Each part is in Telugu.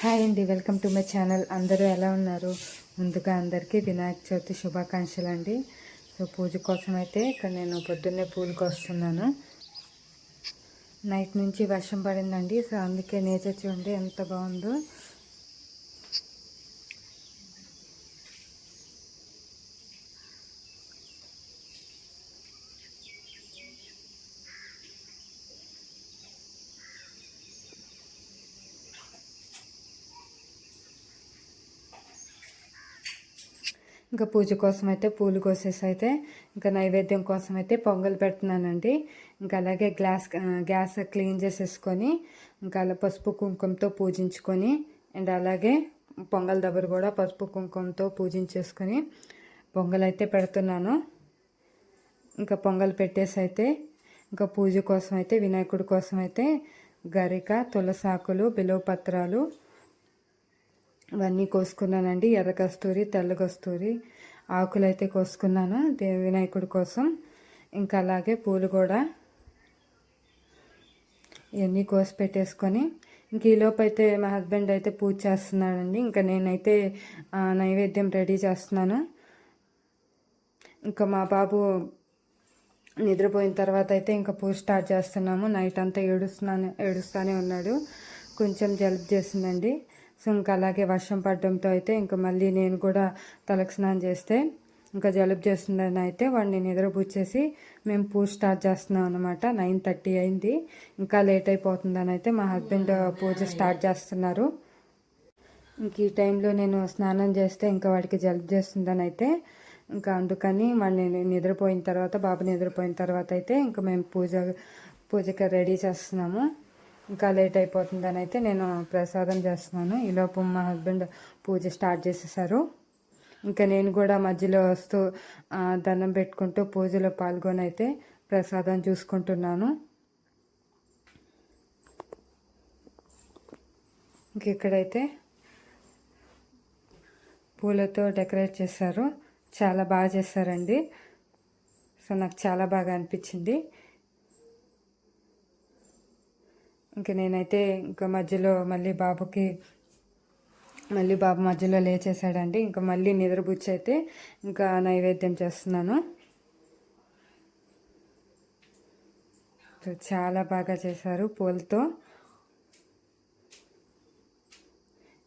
హాయ్ అండి, వెల్కమ్ టు మై ఛానల్. అందరూ ఎలా ఉన్నారు? ముందుగా అందరికీ వినాయక చవితి శుభాకాంక్షలు అండి. సో పూజ కోసం అయితే ఇక్కడ నేను పొద్దున్నే పూలకు వస్తున్నాను. నైట్ నుంచి వర్షం పడిందండి. సో అందుకే నేచర్ చూడండి ఎంత బాగుందో. ఇంకా పూజ కోసం అయితే పూలు కోసేసి అయితే ఇంకా నైవేద్యం కోసం అయితే పొంగల్ పెడుతున్నానండి. ఇంకా అలాగే గ్యాస్ క్లీన్ చేసేసుకొని ఇంకా అలా పసుపు కుంకుమతో పూజించుకొని అండ్ అలాగే పొంగల్ దగ్గర కూడా పసుపు కుంకుమతో పూజించేసుకొని పొంగల్ అయితే పెడుతున్నాను. ఇంకా పొంగల్ పెట్టేసి అయితే ఇంకా పూజ కోసం అయితే వినాయకుడి కోసం అయితే గరిక, తులసాకులు, బిల్వపత్రాలు ఇవన్నీ కోసుకున్నానండి. ఎర్ర కస్తూరి, తెల్ల కస్తూరి ఆకులు అయితే కోసుకున్నాను వినాయకుడి కోసం. ఇంకా అలాగే పూలు కూడా ఇవన్నీ కోసి పెట్టేసుకొని ఇంక ఈలోపు అయితే మా హస్బెండ్ అయితే పూజ చేస్తున్నాడండి. ఇంకా నేనైతే నైవేద్యం రెడీ చేస్తున్నాను. ఇంకా మా బాబు నిద్రపోయిన తర్వాత అయితే ఇంకా పూజ స్టార్ట్ చేస్తున్నాము. నైట్ అంతా ఏడుస్తూనే ఉన్నాడు. కొంచెం జలుబు చేసిందండి. సో ఇంకా అలాగే వర్షం పడడంతో అయితే ఇంకా మళ్ళీ నేను కూడా తలకు స్నానం చేస్తే ఇంకా జలుబు చేస్తుందని అయితే వాడిని నిద్రపుచ్చేసి మేము పూజ స్టార్ట్ చేస్తున్నాం అనమాట. 9:30 అయింది. ఇంకా లేట్ అయిపోతుందని అయితే మా హస్బెండ్ పూజ స్టార్ట్ చేస్తున్నారు. ఇంక ఈ టైంలో నేను స్నానం చేస్తే ఇంకా వాడికి జలుబు చేస్తుందని అయితే ఇంకా అందుకని వాడిని నిద్రపోయిన తర్వాత బాబు నిద్రపోయిన తర్వాత అయితే ఇంకా మేము పూజకి రెడీ చేస్తున్నాము. ఇంకా లేట్ అయిపోతుందని అయితే నేను ప్రసాదం చేస్తున్నాను. ఈలోపు మా హస్బెండ్ పూజ స్టార్ట్ చేసేసారు. ఇంకా నేను కూడా మధ్యలో వస్తూ దండం పెట్టుకుంటూ పూజలో పాల్గొని అయితే ప్రసాదం చూసుకుంటున్నాను. ఇంక ఇక్కడైతే పూలతో డెకరేట్ చేశారు. చాలా బాగా చేశారండి. సో నాకు చాలా బాగా అనిపించింది. ఇంకా నేనైతే ఇంకా మధ్యలో మళ్ళీ బాబు మధ్యలో లేచేసాడండి. ఇంకా మళ్ళీ నిద్రపుచ్చి అయితే ఇంకా నైవేద్యం చేస్తున్నాను. చాలా బాగా చేశారు పూలతో.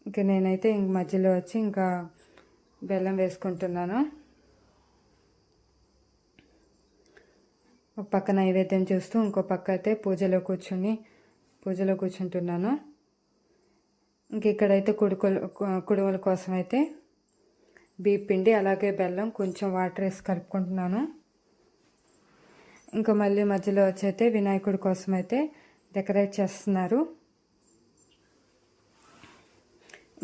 ఇంకా నేనైతే ఇంక మధ్యలో వచ్చి ఇంకా బెల్లం వేసుకుంటున్నాను. ఒక పక్క నైవేద్యం చూస్తూ ఇంకో పక్క అయితే పూజలో కూర్చుంటున్నాను. ఇంక ఇక్కడైతే కుడుముల కోసం అయితే బియ్యం పిండి అలాగే బెల్లం కొంచెం వాటర్ వేసి కలుపుకుంటున్నాను. ఇంకా మళ్ళీ మధ్యలో వచ్చి అయితే వినాయకుడి కోసం అయితే డెకరేట్ చేస్తున్నారు.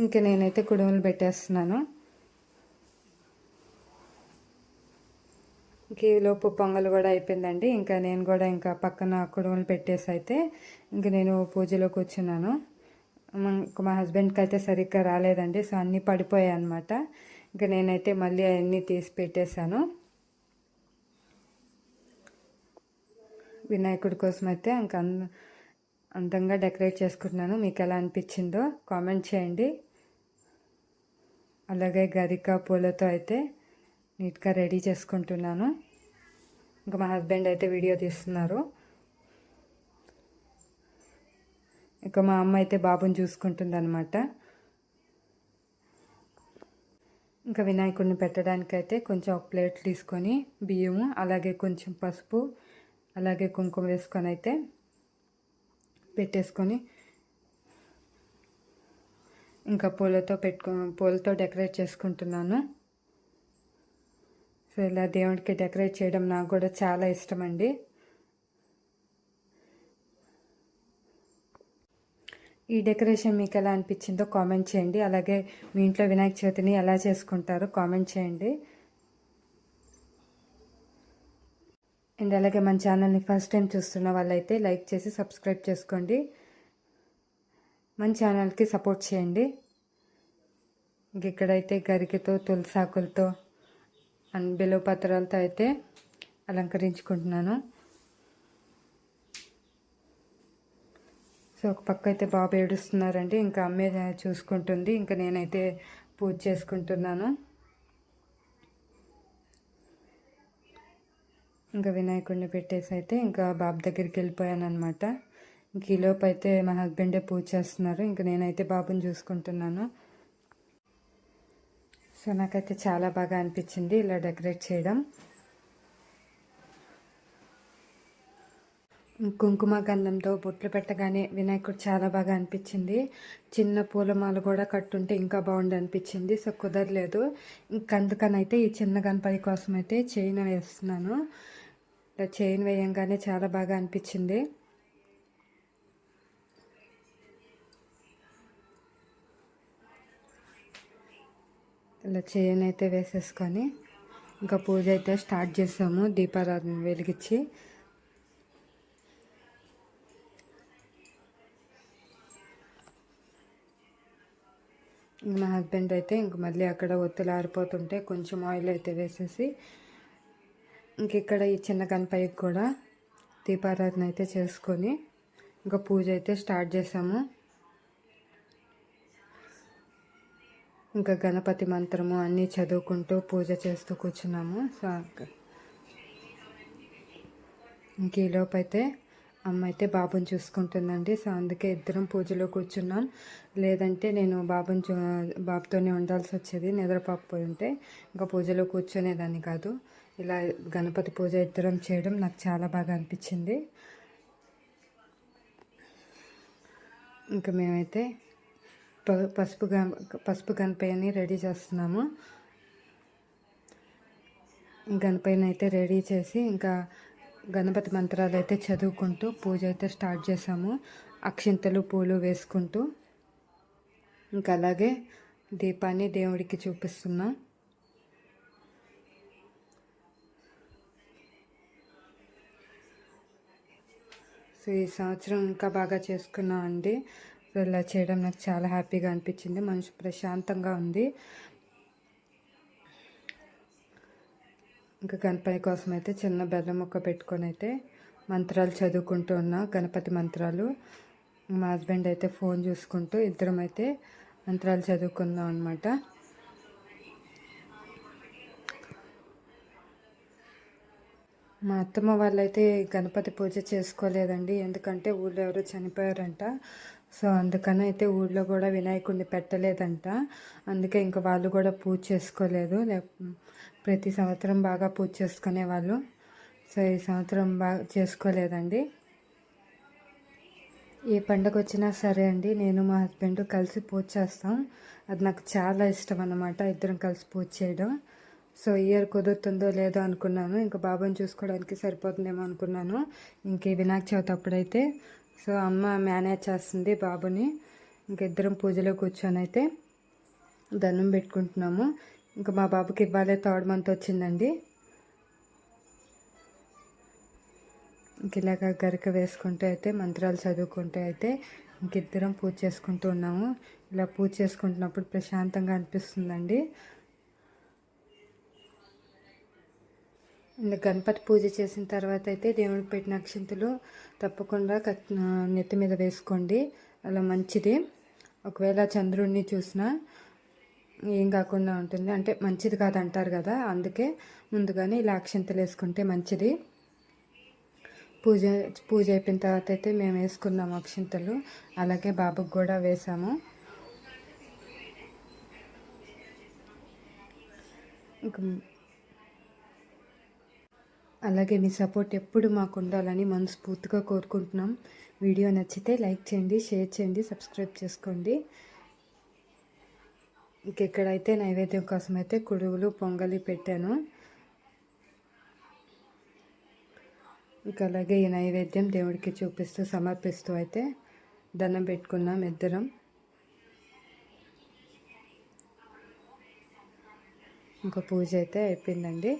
ఇంకా నేనైతే కుడుములు పెట్టేస్తున్నాను. ఇంక ఈలోపు పొంగల్ కూడా అయిపోయిందండి. ఇంకా నేను కూడా ఇంకా పక్కన కుడుములు పెట్టేసి అయితే ఇంక నేను పూజలో కూర్చున్నాను. మా హస్బెండ్కి అయితే సరిగ్గా రాలేదండి. సో అన్నీ పడిపోయాయి అన్నమాట. ఇంకా నేనైతే మళ్ళీ అవన్నీ తీసి పెట్టేశాను. వినాయకుడి కోసం అయితే ఇంకా అందంగా డెకరేట్ చేసుకుంటున్నాను. మీకు ఎలా అనిపించిందో కామెంట్ చేయండి. అలాగే గరిక పూలతో అయితే నీట్గా రెడీ చేసుకుంటున్నాను. ఇంకా మా హస్బెండ్ అయితే వీడియో తీస్తున్నారు. ఇంకా మా అమ్మ అయితే బాబుని చూసుకుంటుంది అనమాట. ఇంకా వినాయకుడిని పెట్టడానికి అయితే కొంచెం ఒక ప్లేట్ తీసుకొని బియ్యము అలాగే కొంచెం పసుపు అలాగే కుంకుమ వేసుకొని అయితే పెట్టేసుకొని ఇంకా పూలతో డెకరేట్ చేసుకుంటున్నాను. సో ఇలా దేవుడికి డెకరేట్ చేయడం నాకు కూడా చాలా ఇష్టం అండి. ఈ డెకరేషన్ మీకు ఎలా అనిపించిందో కామెంట్ చేయండి. అలాగే మీ ఇంట్లో వినాయక చవితిని ఎలా చేసుకుంటారో కామెంట్ చేయండి. అండ్ అలాగే మన ఛానల్ని ఫస్ట్ టైం చూస్తున్న వాళ్ళైతే లైక్ చేసి సబ్స్క్రైబ్ చేసుకోండి. మన ఛానల్కి సపోర్ట్ చేయండి. ఇక్కడైతే గరికతో తులసాకులతో అండ్ బిల్వపత్రాలతో అయితే అలంకరించుకుంటున్నాను. సో ఒక పక్క అయితే బాబు ఏడుస్తున్నారండి, ఇంకా అమ్మే చూసుకుంటుంది, ఇంకా నేనైతే పూజ చేసుకుంటున్నాను. ఇంకా వినాయకుడిని పెట్టేసి అయితే ఇంకా బాబు దగ్గరికి వెళ్ళిపోయాను అనమాట. ఇంక ఈలోపు అయితే మా హస్బెండే పూజ చేస్తున్నారు, ఇంకా నేనైతే బాబుని చూసుకుంటున్నాను. సో నాకైతే చాలా బాగా అనిపించింది ఇలా డెకరేట్ చేయడం. కుంకుమ గంధంతో బొట్లు పెట్టగానే వినాయకుడు చాలా బాగా అనిపించింది. చిన్న పూలమాల కూడా కట్టుంటే ఇంకా బాగుండి అనిపించింది. సో కుదరలేదు, ఇంకందుకనైతే ఈ చిన్న గణపతి కోసం అయితే చైన్ వేస్తున్నాను. చైన్ వేయంగానే చాలా బాగా అనిపించింది. ఇలా చైన్ అయితే వేసేసుకొని ఇంకా పూజ అయితే స్టార్ట్ చేసాము, దీపారాధన వెలిగించి. మా హస్బెండ్ అయితే ఇంక మళ్ళీ అక్కడ ఒత్తులు ఆరిపోతుంటే కొంచెం ఆయిల్ అయితే వేసేసి ఇంక ఇక్కడ ఈ చిన్న గణపయ్యకి కూడా దీపారాధన అయితే చేసుకొని ఇంకా పూజ అయితే స్టార్ట్ చేసాము. ఇంకా గణపతి మంత్రము అన్నీ చదువుకుంటూ పూజ చేస్తూ కూర్చున్నాము. సో ఇంక ఈలోపు అయితే అమ్మ అయితే బాబుని చూసుకుంటుందండి. సో అందుకే ఇద్దరం పూజలో కూర్చున్నాం. లేదంటే నేను బాబుతోనే ఉండాల్సి వచ్చేది, నిద్రపోకపోయి ఉంటే ఇంకా పూజలో కూర్చునేదాన్ని కాదు. ఇలా గణపతి పూజ ఇద్దరం చేయడం నాకు చాలా బాగా అనిపించింది. ఇంకా మేమైతే పసుపు గణపయ్యని రెడీ చేస్తున్నాము. గణపయ్యని అయితే రెడీ చేసి ఇంకా గణపతి మంత్రాలు అయితే చదువుకుంటూ పూజ అయితే స్టార్ట్ చేసాము, అక్షింతలు పూలు వేసుకుంటూ. ఇంకా అలాగే దీపాన్ని దేవుడికి చూపిస్తున్నాం. సో ఈ సంవత్సరం ఇంకా బాగా చేసుకున్నాం అండి. ఇలా చేయడం నాకు చాలా హ్యాపీగా అనిపించింది, మనసు ప్రశాంతంగా ఉంది. ఇంకా గణపతి కోసం అయితే చిన్న బెల్లం ముక్క పెట్టుకొని అయితే మంత్రాలు చదువుకుంటూ ఉన్నా, గణపతి మంత్రాలు. మా హస్బెండ్ అయితే ఫోన్ చూసుకుంటూ ఇద్దరం అయితే మంత్రాలు చదువుకున్నాం అనమాట. మా అత్తమ్మ వాళ్ళైతే గణపతి పూజ చేసుకోలేదండి, ఎందుకంటే ఊళ్ళో ఎవరో చనిపోయారంట. సో అందుకని అయితే ఊళ్ళో కూడా వినాయకుడిని పెట్టలేదంట. అందుకే ఇంకా వాళ్ళు కూడా పూజ చేసుకోలేదు. ప్రతి సంవత్సరం బాగా పూజ చేసుకునేవాళ్ళు. సో ఈ సంవత్సరం బాగా చేసుకోలేదండి. ఏ పండుగ వచ్చినా సరే అండి, నేను మా హస్బెండ్ కలిసి పూజ చేస్తాం. అది నాకు చాలా ఇష్టం అన్నమాట, ఇద్దరం కలిసి పూజ చేయడం. సో ఇయర్ కుదురుతుందో లేదో అనుకున్నాను, ఇంకా బాబుని చూసుకోవడానికి సరిపోతుందేమో అనుకున్నాను. ఇంక వినాయక చవితి అప్పుడైతే సో అమ్మ మేనేజ్ చేస్తుంది బాబుని. ఇంక ఇద్దరం పూజలో కూర్చొని అయితే దండం పెట్టుకుంటున్నాము. ఇంకా మా బాబుకి ఇవ్వాలే 3rd month వచ్చిందండి. ఇంక ఇలాగ గరిక వేసుకుంటూ అయితే మంత్రాలు చదువుకుంటూ అయితే ఇంకిద్దరం పూజ చేసుకుంటూ ఉన్నాము. ఇలా పూజ చేసుకుంటున్నప్పుడు ప్రశాంతంగా అనిపిస్తుందండి. గణపతి పూజ చేసిన తర్వాత అయితే దేవుడికి పెట్టిన అక్షింతలు తప్పకుండా నెత్తి మీద వేసుకోండి, అలా మంచిది. ఒకవేళ చంద్రుడిని చూసినా ఏం కాకుండా ఉంటుంది, అంటే మంచిది కాదంటారు కదా, అందుకే ముందుగానే ఇలా అక్షింతలు వేసుకుంటే మంచిది. పూజ అయిపోయిన తర్వాత అయితే మేము వేసుకున్నాము అక్షింతలు, అలాగే బాబుకి కూడా వేసాము. ఇంకా అలాగే మీ సపోర్ట్ ఎప్పుడు మాకు ఉండాలని మనస్ఫూర్తిగా కోరుకుంటున్నాం. వీడియో నచ్చితే లైక్ చేయండి, షేర్ చేయండి, సబ్స్క్రైబ్ చేసుకోండి. ఇంకెక్కడైతే నైవేద్యం కోసం అయితే కుడువులు పొంగలి పెట్టాను. ఇంకా అలాగే ఈ నైవేద్యం దేవుడికి చూపిస్తూ సమర్పిస్తూ అయితే దండం పెట్టుకున్నాం ఇద్దరం. ఇంకా పూజ అయితే అయిపోయిందండి.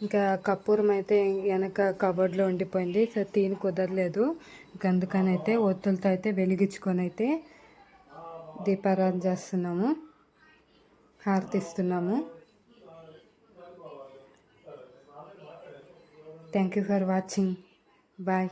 ఇంకా కర్పూరం అయితే వెనక కబోర్డ్లో ఉండిపోయింది, సో కుదరలేదు. ఇంకా అందుకని అయితే ఒత్తులతో అయితే వెలిగించుకొని అయితే దీపారాధన చేస్తున్నాము, హారతిస్తున్నాము. Thank you for watching. Bye.